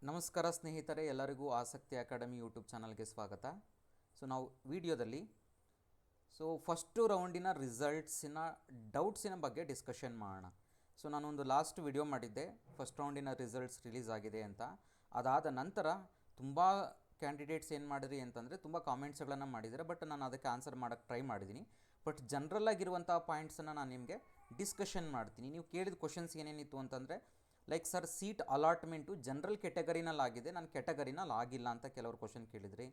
ನಮಸ್ಕಾರ ಸ್ನೇಹಿತರೆ, ಎಲ್ಲರಿಗೂ ಆಸಕ್ತಿ ಅಕಾಡೆಮಿ ಯೂಟ್ಯೂಬ್ ಚಾನಲ್ಗೆ ಸ್ವಾಗತ. ನಾವು ವಿಡಿಯೋದಲ್ಲಿ ಫಸ್ಟು ರೌಂಡಿನ ರಿಸಲ್ಟ್ಸಿನ ಡೌಟ್ಸಿನ ಬಗ್ಗೆ ಡಿಸ್ಕಷನ್ ಮಾಡೋಣ. ನಾನೊಂದು ಲಾಸ್ಟ್ ವಿಡಿಯೋ ಮಾಡಿದ್ದೆ, ಫಸ್ಟ್ ರೌಂಡಿನ ರಿಸಲ್ಟ್ಸ್ ರಿಲೀಸ್ ಆಗಿದೆ ಅಂತ. ಅದಾದ ನಂತರ ತುಂಬ ಕ್ಯಾಂಡಿಡೇಟ್ಸ್ ಏನು ಮಾಡಿದ್ರಿ ಅಂತಂದರೆ ತುಂಬ ಕಾಮೆಂಟ್ಸ್ಗಳನ್ನು ಮಾಡಿದ್ದಾರೆ. ಬಟ್ ನಾನು ಅದಕ್ಕೆ ಆನ್ಸರ್ ಮಾಡೋಕ್ಕೆ ಟ್ರೈ ಮಾಡಿದ್ದೀನಿ. ಬಟ್ ಜನರಲ್ ಆಗಿರುವಂಥ ಪಾಯಿಂಟ್ಸನ್ನು ನಾನು ನಿಮಗೆ ಡಿಸ್ಕಷನ್ ಮಾಡ್ತೀನಿ. ನೀವು ಕೇಳಿದ ಕ್ವಶನ್ಸ್ ಏನೇನಿತ್ತು ಅಂತಂದರೆ, like sir, seat allotment general ಕೆಟಗರಿನಲ್ಲಿ ಆಗಿದೆ, ನಾನು ಕೆಟಗರಿನಲ್ಲಿ ಆಗಿಲ್ಲ ಅಂತ ಕೆಲವರು ಕ್ವಶನ್ ಕೇಳಿದ್ರಿ.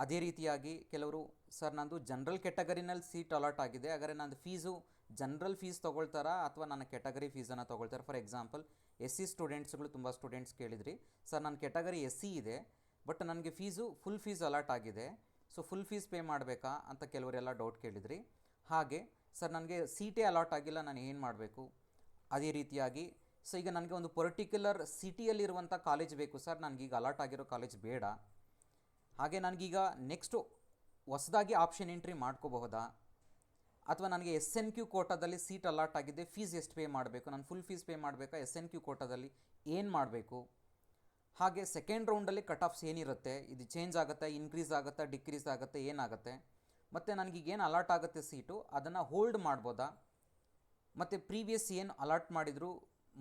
ಅದೇ ರೀತಿಯಾಗಿ ಕೆಲವರು, ಸರ್ ನಂದು ಜನರಲ್ ಕೆಟಗರಿನಲ್ಲಿ ಸೀಟ್ ಅಲಾಟ್ ಆಗಿದೆ, ಹಾಗಾದರೆ ನಂದು ಫೀಸು ಜನರಲ್ ಫೀಸ್ ತೊಗೊಳ್ತಾರಾ ಅಥವಾ ನನ್ನ ಕೆಟಗರಿ ಫೀಸನ್ನು ತೊಗೊಳ್ತಾರೆ. ಫಾರ್ ಎಕ್ಸಾಂಪಲ್ SC ಸ್ಟೂಡೆಂಟ್ಸ್ಗಳು ತುಂಬ ಸ್ಟೂಡೆಂಟ್ಸ್ ಕೇಳಿದ್ರಿ, ಸರ್ ನನ್ನ ಕೆಟಗರಿ SC ಇದೆ, ಬಟ್ ನನಗೆ ಫೀಸು ಫುಲ್ ಫೀಸ್ ಅಲಾಟ್ ಆಗಿದೆ, ಫುಲ್ ಫೀಸ್ ಪೇ ಮಾಡಬೇಕಾ ಅಂತ ಕೆಲವರೆಲ್ಲ ಡೌಟ್ ಕೇಳಿದ್ರಿ. ಹಾಗೆ ಸರ್ ನನಗೆ ಸೀಟೇ ಅಲಾಟ್ ಆಗಿಲ್ಲ, ನಾನು ಏನು ಮಾಡಬೇಕು. ಅದೇ ರೀತಿಯಾಗಿ ಈಗ ನನಗೆ ಒಂದು ಪರ್ಟಿಕ್ಯುಲರ್ ಸಿಟಿಯಲ್ಲಿರುವಂಥ ಕಾಲೇಜ್ ಬೇಕು ಸರ್, ನನಗೀಗ ಅಲಾಟ್ ಆಗಿರೋ ಕಾಲೇಜ್ ಬೇಡ. ಹಾಗೆ ನನಗೀಗ ನೆಕ್ಸ್ಟು ಹೊಸದಾಗಿ ಆಪ್ಷನ್ ಎಂಟ್ರಿ ಮಾಡ್ಕೋಬಹುದಾ, ಅಥವಾ ನನಗೆ SNQ ಕೋಟಾದಲ್ಲಿ ಸೀಟ್ ಅಲಾಟ್ ಆಗಿದೆ, ಫೀಸ್ ಎಷ್ಟು ಪೇ ಮಾಡಬೇಕು, ನಾನು ಫುಲ್ ಫೀಸ್ ಪೇ ಮಾಡಬೇಕಾ, SNQ ಕೋಟಾದಲ್ಲಿ ಏನು ಮಾಡಬೇಕು. ಹಾಗೆ ಸೆಕೆಂಡ್ ರೌಂಡಲ್ಲಿ ಕಟ್ ಆಫ್ಸ್ ಏನಿರುತ್ತೆ, ಇದು ಚೇಂಜ್ ಆಗುತ್ತೆ, ಇನ್ಕ್ರೀಸ್ ಆಗುತ್ತಾ, ಡಿಕ್ರೀಸ್ ಆಗುತ್ತೆ, ಏನಾಗುತ್ತೆ. ಮತ್ತು ನನಗೀಗೇನು ಅಲಾಟ್ ಆಗುತ್ತೆ ಸೀಟು, ಅದನ್ನು ಹೋಲ್ಡ್ ಮಾಡ್ಬೋದಾ. ಮತ್ತು ಪ್ರೀವಿಯಸ್ ಏನು ಅಲಾಟ್ ಮಾಡಿದ್ರು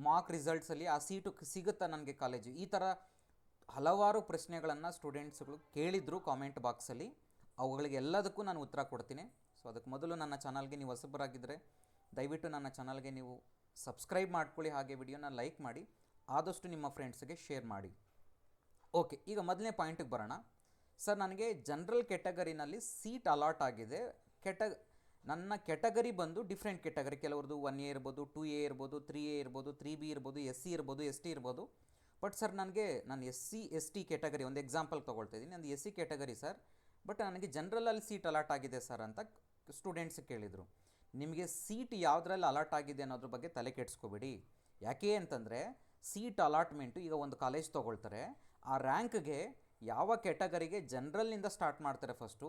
ಮಾರ್ಕ್ ರಿಸಲ್ಟ್ಸಲ್ಲಿ ಆ ಸೀಟು ಸಿಗುತ್ತಾ ನನಗೆ ಕಾಲೇಜು. ಈ ಥರ ಹಲವಾರು ಪ್ರಶ್ನೆಗಳನ್ನು ಸ್ಟೂಡೆಂಟ್ಸ್ಗಳು ಕೇಳಿದ್ರು ಕಾಮೆಂಟ್ ಬಾಕ್ಸಲ್ಲಿ. ಅವುಗಳಿಗೆ ಎಲ್ಲದಕ್ಕೂ ನಾನು ಉತ್ತರ ಕೊಡ್ತೀನಿ. ಅದಕ್ಕೆ ಮೊದಲು ನನ್ನ ಚಾನಲ್ಗೆ ನೀವು ಹೊಸಬರಾಗಿದ್ದರೆ ದಯವಿಟ್ಟು ನನ್ನ ಚಾನಲ್ಗೆ ನೀವು ಸಬ್ಸ್ಕ್ರೈಬ್ ಮಾಡ್ಕೊಳ್ಳಿ, ಹಾಗೆ ವಿಡಿಯೋನ ಲೈಕ್ ಮಾಡಿ, ಆದಷ್ಟು ನಿಮ್ಮ ಫ್ರೆಂಡ್ಸ್ಗೆ ಶೇರ್ ಮಾಡಿ. ಓಕೆ, ಈಗ ಮೊದಲನೇ ಪಾಯಿಂಟಿಗೆ ಬರೋಣ. ಸರ್, ನನಗೆ ಜನರಲ್ ಕೆಟಗರಿನಲ್ಲಿ ಸೀಟ್ ಅಲಾಟ್ ಆಗಿದೆ. ನನ್ನ ಕೆಟಗರಿ ಬಂದು ಡಿಫ್ರೆಂಟ್ ಕೆಟಗರಿ, ಕೆಲವ್ರದ್ದು 1A ಇರ್ಬೋದು, 2A ಇರ್ಬೋದು, 3A ಇರ್ಬೋದು, 3B ಇರ್ಬೋದು, SC ಇರ್ಬೋದು, ST ಇರ್ಬೋದು. ಬಟ್ ಸರ್, ನಾನು SC ST ಕೆಟಗರಿ ಒಂದು ಎಕ್ಸಾಂಪಲ್ ತೊಗೊಳ್ತಾ ಇದ್ದೀನಿ, ನಂದು SC ಕೆಟಗರಿ ಸರ್, ಬಟ್ ನನಗೆ ಜನರಲಲ್ಲಿ ಸೀಟ್ ಅಲಾಟ್ ಆಗಿದೆ ಸರ್ ಅಂತ ಸ್ಟೂಡೆಂಟ್ಸ್ ಕೇಳಿದರು. ನಿಮಗೆ ಸೀಟ್ ಯಾವುದ್ರಲ್ಲಿ ಅಲಾಟ್ ಆಗಿದೆ ಅನ್ನೋದ್ರ ಬಗ್ಗೆ ತಲೆ ಕೆಡಿಸ್ಕೋಬೇಡಿ. ಯಾಕೆ ಅಂತಂದರೆ, ಸೀಟ್ ಅಲಾಟ್ಮೆಂಟು ಈಗ ಒಂದು ಕಾಲೇಜ್ ತೊಗೊಳ್ತಾರೆ, ಆ ರ್ಯಾಂಕ್ಗೆ ಯಾವ ಕೆಟಗರಿಗೆ ಜನರಲ್ನಿಂದ ಸ್ಟಾರ್ಟ್ ಮಾಡ್ತಾರೆ. ಫಸ್ಟು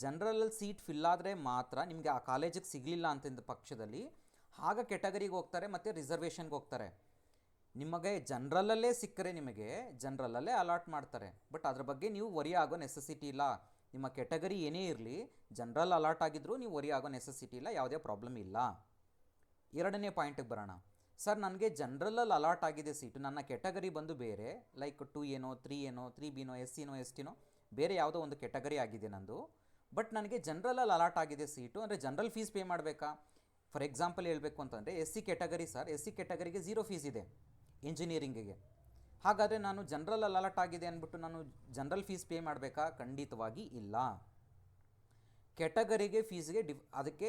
ಜನರಲಲ್ಲಿ ಸೀಟ್ ಫಿಲ್ ಆದರೆ ಮಾತ್ರ ನಿಮಗೆ ಆ ಕಾಲೇಜಿಗೆ ಸಿಗಲಿಲ್ಲ ಅಂತಂದ ಪಕ್ಷದಲ್ಲಿ ಆಗ ಕೆಟಗರಿಗೆ ಹೋಗ್ತಾರೆ ಮತ್ತು ರಿಸರ್ವೇಷನ್ಗೆ ಹೋಗ್ತಾರೆ. ನಿಮಗೆ ಜನರಲಲ್ಲೇ ಸಿಕ್ಕರೆ ನಿಮಗೆ ಜನರಲಲ್ಲೇ ಅಲಾಟ್ ಮಾಡ್ತಾರೆ. ಬಟ್ ಅದ್ರ ಬಗ್ಗೆ ನೀವು ವರಿ ಆಗೋ ನೆಸೆಸಿಟಿ ಇಲ್ಲ. ನಿಮ್ಮ ಕೆಟಗರಿ ಏನೇ ಇರಲಿ, ಜನರಲ್ ಅಲಾಟ್ ಆಗಿದ್ರೂ ನೀವು ವರಿ ಆಗೋ ನೆಸೆಸಿಟಿ ಇಲ್ಲ, ಯಾವುದೇ ಪ್ರಾಬ್ಲಮ್ ಇಲ್ಲ. ಎರಡನೇ ಪಾಯಿಂಟಿಗೆ ಬರೋಣ. ಸರ್, ನನಗೆ ಜನರಲಲ್ಲಿ ಅಲಾಟ್ ಆಗಿದೆ ಸೀಟು, ನನ್ನ ಕೆಟಗರಿ ಬಂದು ಬೇರೆ, like 2A 3A 3B SC ST ಬೇರೆ ಯಾವುದೋ ಒಂದು ಕೆಟಗರಿ ಆಗಿದೆ ನಂದು. ಬಟ್ ನನಗೆ ಜನರಲಲ್ಲಿ ಅಲಾಟ್ ಆಗಿದೆ ಸೀಟು, ಅಂದರೆ ಜನರಲ್ ಫೀಸ್ ಪೇ ಮಾಡಬೇಕಾ. ಫಾರ್ ಎಕ್ಸಾಂಪಲ್ ಹೇಳಬೇಕು ಅಂತಂದರೆ, SC category sir, SC ಕೆಟಗರಿಗೆ 0 fees ಇದೆ ಇಂಜಿನಿಯರಿಂಗಿಗೆ. ಹಾಗಾದರೆ ನಾನು ಜನರಲಲ್ಲಿ ಅಲಾಟ್ ಆಗಿದೆ ಅಂದ್ಬಿಟ್ಟು ನಾನು ಜನರಲ್ ಫೀಸ್ ಪೇ ಮಾಡಬೇಕಾ? ಖಂಡಿತವಾಗಿ ಇಲ್ಲ. ಕೆಟಗರಿಗೆ ಫೀಸ್ಗೆ ಅದಕ್ಕೆ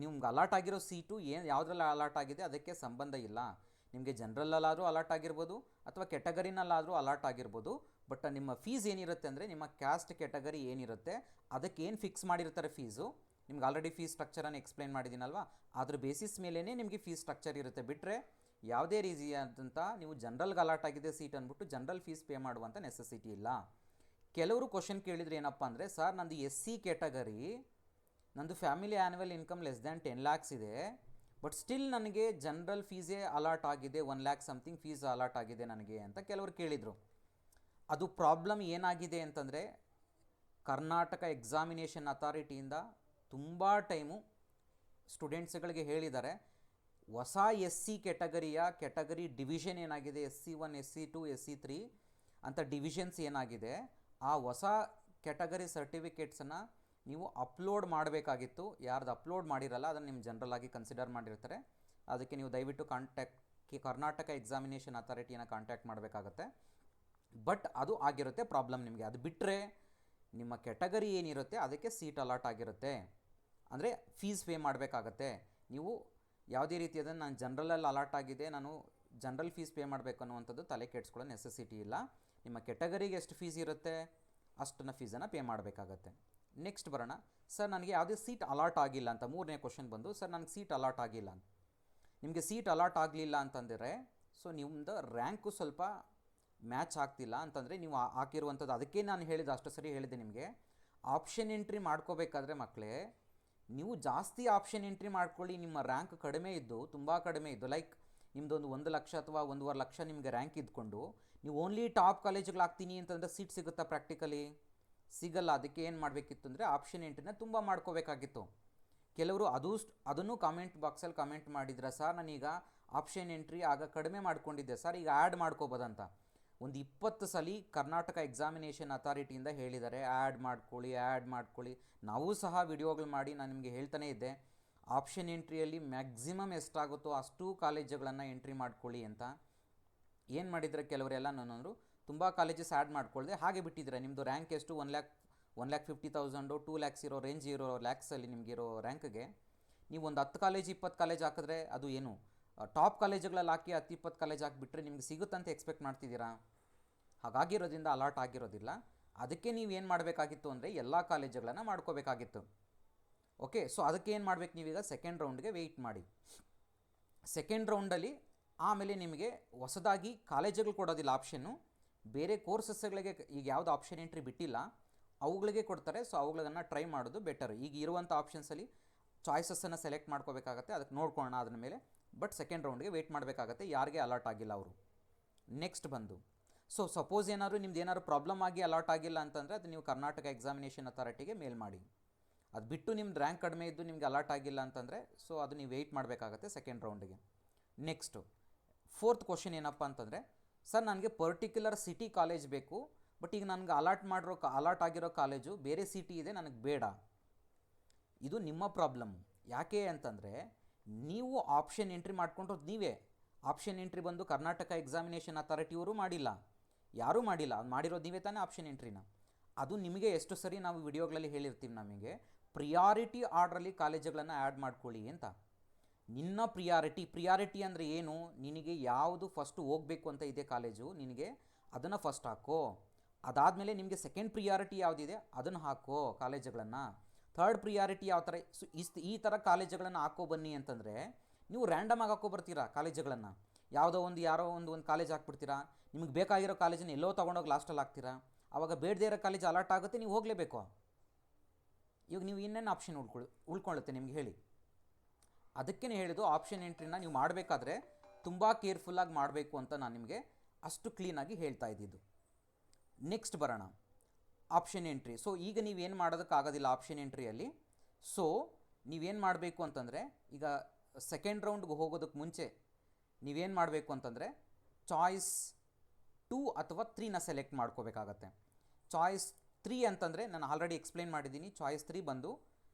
ನಿಮ್ಗೆ ಅಲಾಟ್ ಆಗಿರೋ ಸೀಟು ಯಾವುದ್ರಲ್ಲಿ ಅಲಾಟ್ ಆಗಿದೆ ಅದಕ್ಕೆ ಸಂಬಂಧ ಇಲ್ಲ. ನಿಮಗೆ ಜನರಲ್ಲಾದರೂ ಅಲಾಟ್ ಆಗಿರ್ಬೋದು ಅಥವಾ ಕೆಟಗರಿನಲ್ಲಾದರೂ ಅಲಾಟ್ ಆಗಿರ್ಬೋದು. ಬಟ್ ನಿಮ್ಮ ಫೀಸ್ ಏನಿರುತ್ತೆ ಅಂದರೆ, ನಿಮ್ಮ ಕ್ಯಾಸ್ಟ್ ಕೆಟಗರಿ ಏನಿರುತ್ತೆ ಅದಕ್ಕೆ ಏನು ಫಿಕ್ಸ್ ಮಾಡಿರ್ತಾರೆ ಫೀಸು, ನಿಮ್ಗೆ ಆಲ್ರೆಡಿ ಫೀಸ್ ಸ್ಟ್ರಕ್ಚರನ್ನು ಎಕ್ಸ್ಪ್ಲೈನ್ ಮಾಡಿದ್ದೀನಲ್ವ, ಅದ್ರ ಬೇಸಿಸ್ ಮೇಲೇ ನಿಮಗೆ ಫೀಸ್ ಸ್ಟ್ರಕ್ಚರ್ ಇರುತ್ತೆ. ಬಿಟ್ಟರೆ ಯಾವುದೇ ರೀತಿಯಾದಂಥ ನೀವು ಜನರಲ್ಗೆ ಅಲಾಟ್ ಆಗಿದೆ ಸೀಟ್ ಅಂದ್ಬಿಟ್ಟು ಜನರಲ್ ಫೀಸ್ ಪೇ ಮಾಡುವಂಥ ನೆಸೆಸಿಟಿ ಇಲ್ಲ. ಕೆಲವರು ಕ್ವಶನ್ ಕೇಳಿದರೆ ಏನಪ್ಪ ಅಂದರೆ, ಸರ್ ನಂದು SC ಕೆಟಗರಿ, ನಂದು family annual income less than 10 lakhs ಇದೆ, ಬಟ್ ಸ್ಟಿಲ್ ನನಗೆ ಜನರಲ್ ಫೀಸೇ ಅಲಾಟ್ ಆಗಿದೆ, 1 lakh ಸಮಥಿಂಗ್ ಫೀಸ್ ಅಲಾಟ್ ಆಗಿದೆ ನನಗೆ ಅಂತ ಕೆಲವರು ಕೇಳಿದರು. ಅದು ಪ್ರಾಬ್ಲಮ್ ಏನಾಗಿದೆ ಅಂತಂದರೆ, ಕರ್ನಾಟಕ ಎಕ್ಸಾಮಿನೇಷನ್ ಅಥಾರಿಟಿಯಿಂದ ತುಂಬ ಟೈಮು ಸ್ಟೂಡೆಂಟ್ಸ್ಗಳಿಗೆ ಹೇಳಿದ್ದಾರೆ, ಹೊಸ SC ಕೆಟಗರಿ ಡಿವಿಷನ್ ಏನಾಗಿದೆ, SC1 SC2 SC3 ಅಂತ ಡಿವಿಷನ್ಸ್ ಏನಾಗಿದೆ, ಆ ಹೊಸ ಕೆಟಗರಿ ಸರ್ಟಿಫಿಕೇಟ್ಸನ್ನು ನೀವು ಅಪ್ಲೋಡ್ ಮಾಡಬೇಕಾಗಿತ್ತು. ಯಾರ್ದು ಅಪ್ಲೋಡ್ ಮಾಡಿರಲ್ಲ ಅದನ್ನು ನಿಮ್ಮ ಜನರಲ್ ಆಗಿ ಕನ್ಸಿಡರ್ ಮಾಡಿರ್ತಾರೆ. ಅದಕ್ಕೆ ನೀವು ದಯವಿಟ್ಟು ಕರ್ನಾಟಕ ಎಕ್ಸಾಮಿನೇಷನ್ ಅಥಾರಿಟಿಯನ್ನು ಕಾಂಟ್ಯಾಕ್ಟ್ ಮಾಡಬೇಕಾಗತ್ತೆ. ಬಟ್ ಅದು ಆಗಿರುತ್ತೆ ಪ್ರಾಬ್ಲಮ್ ನಿಮಗೆ. ಅದು ಬಿಟ್ಟರೆ ನಿಮ್ಮ ಕೆಟಗರಿ ಏನಿರುತ್ತೆ ಅದಕ್ಕೆ ಸೀಟ್ ಅಲಾಟ್ ಆಗಿರುತ್ತೆ, ಅಂದರೆ ಫೀಸ್ ಪೇ ಮಾಡಬೇಕಾಗತ್ತೆ. ನೀವು ಯಾವುದೇ ರೀತಿಯಾದ ನಾನು ಜನರಲಲ್ಲಿ ಅಲಾಟ್ ಆಗಿದೆ, ನಾನು ಜನರಲ್ ಫೀಸ್ ಪೇ ಮಾಡಬೇಕು ಅನ್ನುವಂಥದ್ದು ತಲೆ ಕೆಡಿಸ್ಕೊಳ್ಳೋ ನೆಸೆಸಿಟಿ ಇಲ್ಲ. ನಿಮ್ಮ ಕೆಟಗರಿಗೆ ಎಷ್ಟು ಫೀಸ್ ಇರುತ್ತೆ ಅಷ್ಟನ್ನು ಫೀಸನ್ನು ಪೇ ಮಾಡಬೇಕಾಗತ್ತೆ. ನೆಕ್ಸ್ಟ್ ಬರೋಣ. ಸರ್, ನನಗೆ ಯಾವುದೇ ಸೀಟ್ ಅಲಾಟ್ ಆಗಿಲ್ಲ ಅಂತ ಮೂರನೇ ಕ್ವಶನ್ ಬಂದು, ಸರ್ ನನಗೆ ಸೀಟ್ ಅಲಾಟ್ ಆಗಿಲ್ಲ ಅಂತ. ನಿಮಗೆ ಸೀಟ್ ಅಲಾಟ್ ಆಗಲಿಲ್ಲ ಅಂತಂದರೆ, ನಿಮ್ಮದು ರ್ಯಾಂಕು ಸ್ವಲ್ಪ ಮ್ಯಾಚ್ ಆಗ್ತಿಲ್ಲ ಅಂತಂದರೆ ನೀವು ಹಾಕಿರುವಂಥದ್ದು, ಅದಕ್ಕೆ ನಾನು ಹೇಳಿದ್ದು ಅಷ್ಟು ಸರಿ ಹೇಳಿದೆ ನಿಮಗೆ. ಆಪ್ಷನ್ ಎಂಟ್ರಿ ಮಾಡ್ಕೋಬೇಕಾದ್ರೆ ಮಕ್ಕಳೇ, ನೀವು ಜಾಸ್ತಿ ಆಪ್ಷನ್ ಎಂಟ್ರಿ ಮಾಡ್ಕೊಳ್ಳಿ. ನಿಮ್ಮ ರ್ಯಾಂಕ್ ಕಡಿಮೆ ಇದ್ದು, ತುಂಬ ಕಡಿಮೆ ಇದ್ದು, ಲೈಕ್ ನಿಮ್ಮದೊಂದು 1 ಲಕ್ಷ ಅಥವಾ 1.5 ಲಕ್ಷ ನಿಮಗೆ ರ್ಯಾಂಕ್ ಇದ್ಕೊಂಡು ನೀವು ಓನ್ಲಿ ಟಾಪ್ ಕಾಲೇಜ್ಗಳು ಹಾಕ್ತೀನಿ ಅಂತಂದರೆ ಸೀಟ್ ಸಿಗುತ್ತಾ ಪ್ರಾಕ್ಟಿಕಲಿ? ಸಿಗಲ್ಲ. ಅದಕ್ಕೆ ಏನು ಮಾಡಬೇಕಿತ್ತು ಅಂದರೆ ಆಪ್ಷನ್ ಎಂಟ್ರಿನ ತುಂಬ ಮಾಡ್ಕೋಬೇಕಾಗಿತ್ತು. ಕೆಲವರು ಅದನ್ನು ಕಾಮೆಂಟ್ ಬಾಕ್ಸಲ್ಲಿ ಕಮೆಂಟ್ ಮಾಡಿದ್ರೆ, ಸರ್ ನಾನೀಗ ಆಪ್ಷನ್ ಎಂಟ್ರಿ ಆಗ ಕಡಿಮೆ ಮಾಡ್ಕೊಂಡಿದ್ದೆ ಸರ್, ಈಗ ಆ್ಯಡ್ ಮಾಡ್ಕೋಬೋದಂತ. ಒಂದು 20 ಸಲ ಕರ್ನಾಟಕ ಎಕ್ಸಾಮಿನೇಷನ್ ಅಥಾರಿಟಿಯಿಂದ ಹೇಳಿದ್ದಾರೆ ಆ್ಯಡ್ ಮಾಡ್ಕೊಳ್ಳಿ. ನಾವು ಸಹ ವಿಡಿಯೋಗಳು ಮಾಡಿ ನಾನು ನಿಮಗೆ ಹೇಳ್ತಾನೆ ಇದ್ದೆ, ಆಪ್ಷನ್ ಎಂಟ್ರಿಯಲ್ಲಿ ಮ್ಯಾಕ್ಸಿಮಮ್ ಎಷ್ಟಾಗುತ್ತೋ ಅಷ್ಟು ಕಾಲೇಜುಗಳನ್ನು ಎಂಟ್ರಿ ಮಾಡ್ಕೊಳ್ಳಿ ಅಂತ. ಏನು ಮಾಡಿದರೆ ಕೆಲವರೆಲ್ಲ ನನ್ನಂದರು ತುಂಬ ಕಾಲೇಜಸ್ ಆ್ಯಡ್ ಮಾಡ್ಕೊಳ್ಳದೆ ಹಾಗೆ ಬಿಟ್ಟಿದ್ದಾರೆ. ನಿಮ್ಮದು ರ್ಯಾಂಕ್ ಎಷ್ಟು 1,50,000 2 lakhs ಇರೋ ರೇಂಜ್ ಇರೋ ಲ್ಯಾಕ್ಸಲ್ಲಿ ನಿಮಗಿರೋ ರ್ಯಾಂಕ್ಗೆ ನೀವು ಒಂದು 10 ಕಾಲೇಜ್ 20 ಕಾಲೇಜ್ ಹಾಕಿದ್ರೆ ಅದು ಏನು ಟಾಪ್ ಕಾಲೇಜುಗಳಲ್ಲಿ ಹಾಕಿ 10-20 ಕಾಲೇಜ್ ಹಾಕಿಬಿಟ್ರೆ ನಿಮ್ಗೆ ಸಿಗುತ್ತಂತ ಎಕ್ಸ್ಪೆಕ್ಟ್ ಮಾಡ್ತಿದ್ದೀರಾ? ಹಾಗಾಗಿರೋದ್ರಿಂದ ಅಲಾಟ್ ಆಗಿರೋದಿಲ್ಲ. ಅದಕ್ಕೆ ನೀವು ಏನು ಮಾಡಬೇಕಾಗಿತ್ತು ಅಂದರೆ ಎಲ್ಲ ಕಾಲೇಜುಗಳನ್ನು ಮಾಡ್ಕೋಬೇಕಾಗಿತ್ತು. ಓಕೆ, ಸೊ ಅದಕ್ಕೆ ಏನು ಮಾಡಬೇಕು, ನೀವೀಗ ಸೆಕೆಂಡ್ ರೌಂಡ್ಗೆ ವೆಯ್ಟ್ ಮಾಡಿ. ಸೆಕೆಂಡ್ ರೌಂಡಲ್ಲಿ ಆಮೇಲೆ ನಿಮಗೆ ಹೊಸದಾಗಿ ಕಾಲೇಜುಗಳು ಕೊಡೋದಿಲ್ಲ ಆಪ್ಷನ್ನು, ಬೇರೆ ಕೋರ್ಸಸ್ಗಳಿಗೆ ಈಗ ಯಾವುದು ಆಪ್ಷನ್ ಎಂಟ್ರಿ ಬಿಟ್ಟಿಲ್ಲ ಅವುಗಳಿಗೆ ಕೊಡ್ತಾರೆ. ಸೊ ಅವುಗಳನ್ನು ಟ್ರೈ ಮಾಡೋದು ಬೆಟರ್. ಈಗ ಇರುವಂಥ ಆಪ್ಷನ್ಸಲ್ಲಿ ಚಾಯ್ಸಸ್ಸನ್ನು ಸೆಲೆಕ್ಟ್ ಮಾಡ್ಕೋಬೇಕಾಗತ್ತೆ, ಅದಕ್ಕೆ ನೋಡ್ಕೊಳ್ಳೋಣ ಅದ್ರ ಮೇಲೆ. ಬಟ್ ಸೆಕೆಂಡ್ ರೌಂಡ್ಗೆ ವೆಯ್ಟ್ ಮಾಡಬೇಕಾಗತ್ತೆ ಯಾರಿಗೆ ಅಲಾಟ್ ಆಗಿಲ್ಲ ಅವರು. ನೆಕ್ಸ್ಟ್ ಬಂದು, ಸೊ ಸಪೋಸ್ ಏನಾದರೂ ನಿಮ್ದು ಏನಾದ್ರು ಪ್ರಾಬ್ಲಮ್ ಆಗಿ ಅಲಾಟ್ ಆಗಿಲ್ಲ ಅಂತಂದರೆ ಅದು ನೀವು ಕರ್ನಾಟಕ ಎಕ್ಸಾಮಿನೇಷನ್ ಅಥಾರಿಟಿಗೆ ಮೇಲ್ ಮಾಡಿ. ಅದು ಬಿಟ್ಟು ನಿಮ್ದು ರ್ಯಾಂಕ್ ಕಡಿಮೆ ಇದ್ದು ನಿಮಗೆ ಅಲಾಟ್ ಆಗಿಲ್ಲ ಅಂತಂದರೆ ಸೊ ಅದು ನೀವು ವೆಯ್ಟ್ ಮಾಡಬೇಕಾಗತ್ತೆ ಸೆಕೆಂಡ್ ರೌಂಡಿಗೆ. ನೆಕ್ಸ್ಟು 4th ಕ್ವಶನ್ ಏನಪ್ಪ ಅಂತಂದರೆ, ಸರ್ ನನಗೆ ಪರ್ಟಿಕ್ಯುಲರ್ ಸಿಟಿ ಕಾಲೇಜ್ ಬೇಕು, ಬಟ್ ಈಗ ನನಗೆ ಅಲಾಟ್ ಆಗಿರೋ ಕಾಲೇಜು ಬೇರೆ ಸಿಟಿ ಇದೆ, ನನಗೆ ಬೇಡ. ಇದು ನಿಮ್ಮ ಪ್ರಾಬ್ಲಮ್. ಯಾಕೆ ಅಂತಂದರೆ ನೀವು ಆಪ್ಷನ್ ಎಂಟ್ರಿ ಮಾಡ್ಕೊಂಡ್ರದ್ದು ನೀವೇ. ಆಪ್ಷನ್ ಎಂಟ್ರಿ ಬಂದು ಕರ್ನಾಟಕ ಎಕ್ಸಾಮಿನೇಷನ್ ಅಥಾರಿಟಿಯವರು ಮಾಡಿಲ್ಲ, ಯಾರೂ ಮಾಡಿಲ್ಲ. ಅದು ಮಾಡಿರೋದು ನೀವೇ ತಾನೇ ಆಪ್ಷನ್ ಎಂಟ್ರಿನ. ಅದು ನಿಮಗೆ ಎಷ್ಟು ಸರಿ ನಾವು ವಿಡಿಯೋಗಳಲ್ಲಿ ಹೇಳಿರ್ತೀವಿ, ನಮಗೆ ಪ್ರಿಯಾರಿಟಿ ಆರ್ಡ್ರಲ್ಲಿ ಕಾಲೇಜುಗಳನ್ನು ಆ್ಯಡ್ ಮಾಡ್ಕೊಳ್ಳಿ ಅಂತ. ನಿನ್ನ ಪ್ರಿಯಾರಿಟಿ ಅಂದರೆ ಏನು, ನಿನಗೆ ಯಾವುದು ಫಸ್ಟು ಹೋಗಬೇಕು ಅಂತ ಇದೆ ಕಾಲೇಜು, ನಿನಗೆ ಅದನ್ನು ಫಸ್ಟ್ ಹಾಕೋ. ಅದಾದಮೇಲೆ ನಿಮಗೆ ಸೆಕೆಂಡ್ ಪ್ರಿಯಾರಿಟಿ ಯಾವುದಿದೆ ಅದನ್ನು ಹಾಕೋ ಕಾಲೇಜುಗಳನ್ನು. ಥರ್ಡ್ ಪ್ರಿಯಾರಿಟಿ ಯಾವ ಥರ ಈ ಥರ ಕಾಲೇಜುಗಳನ್ನು ಹಾಕೋ ಬನ್ನಿ ಅಂತಂದರೆ ನೀವು ರ್ಯಾಂಡಮಾಗಿ ಹಾಕೋ ಬರ್ತೀರಾ ಕಾಲೇಜುಗಳನ್ನು. ಯಾರೋ ಒಂದು ಕಾಲೇಜ್ ಹಾಕ್ಬಿಡ್ತೀರಾ, ನಿಮಗೆ ಬೇಕಾಗಿರೋ ಕಾಲೇಜನ್ನು ಎಲ್ಲೋ ತೊಗೊಂಡೋಗಿ ಲಾಸ್ಟಲ್ಲಿ ಹಾಕ್ತೀರಾ. ಆವಾಗ ಬೇಡದೇ ಇರೋ ಕಾಲೇಜ್ ಅಲಾಟ್ ಆಗುತ್ತೆ, ನೀವು ಹೋಗಲೇಬೇಕು. ಇವಾಗ ನೀವು ಇನ್ನೇನು ಆಪ್ಷನ್ ಉಳ್ಕೊಳ್ಳುತ್ತೆ ನಿಮ್ಗೆ ಹೇಳಿ. ಅದಕ್ಕೇ ಹೇಳಿದ್ದು ಆಪ್ಷನ್ ಎಂಟ್ರಿನ ನೀವು ಮಾಡಬೇಕಾದ್ರೆ ತುಂಬ ಕೇರ್ಫುಲ್ಲಾಗಿ ಮಾಡಬೇಕು ಅಂತ ನಾನು ನಿಮಗೆ ಅಷ್ಟು ಕ್ಲೀನಾಗಿ ಹೇಳ್ತಾ ಇದ್ದಿದ್ದು. ನೆಕ್ಸ್ಟ್ ಬರೋಣ ಆಪ್ಷನ್ ಎಂಟ್ರಿ. ಸೊ ಈಗ ನೀವೇನು ಮಾಡೋದಕ್ಕಾಗೋದಿಲ್ಲ ಆಪ್ಷನ್ ಎಂಟ್ರಿಯಲ್ಲಿ. ಸೊ ನೀವೇನು ಮಾಡಬೇಕು ಅಂತಂದರೆ, ಈಗ ಸೆಕೆಂಡ್ ರೌಂಡ್ಗೆ ಹೋಗೋದಕ್ಕೆ ಮುಂಚೆ ನೀವೇನು ಮಾಡಬೇಕು ಅಂತಂದರೆ ಚಾಯ್ಸ್ 2 ಅಥವಾ 3ನ ಸೆಲೆಕ್ಟ್ ಮಾಡ್ಕೋಬೇಕಾಗತ್ತೆ. ಚಾಯ್ಸ್ 3 ಅಂತಂದರೆ ನಾನು ಆಲ್ರೆಡಿ ಎಕ್ಸ್ಪ್ಲೇನ್ ಮಾಡಿದ್ದೀನಿ. ಚಾಯ್ಸ್ 3 ಬಂದು